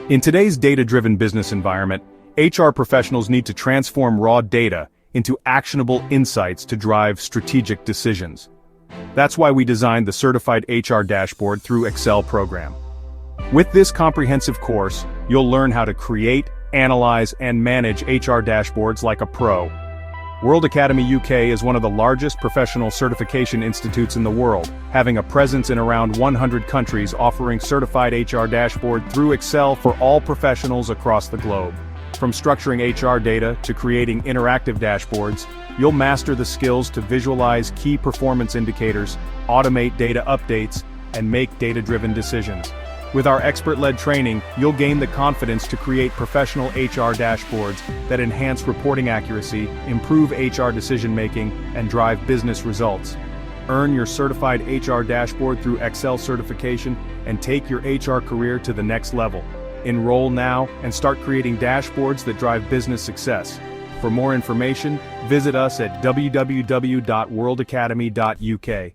In today's data-driven business environment, HR professionals need to transform raw data into actionable insights to drive strategic decisions. That's why we designed the Certified HR Dashboard through Excel program. With this comprehensive course, you'll learn how to create, analyze, and manage HR dashboards like a pro. World Academy UK is one of the largest professional certification institutes in the world, having a presence in around 100 countries offering certified HR dashboard through Excel for all professionals across the globe. From structuring HR data to creating interactive dashboards, you'll master the skills to visualize key performance indicators, automate data updates, and make data-driven decisions. With our expert-led training, you'll gain the confidence to create professional HR dashboards that enhance reporting accuracy, improve HR decision-making, and drive business results. Earn your certified HR dashboard through Excel certification and take your HR career to the next level. Enroll now and start creating dashboards that drive business success. For more information, visit us at www.worldacademy.uk.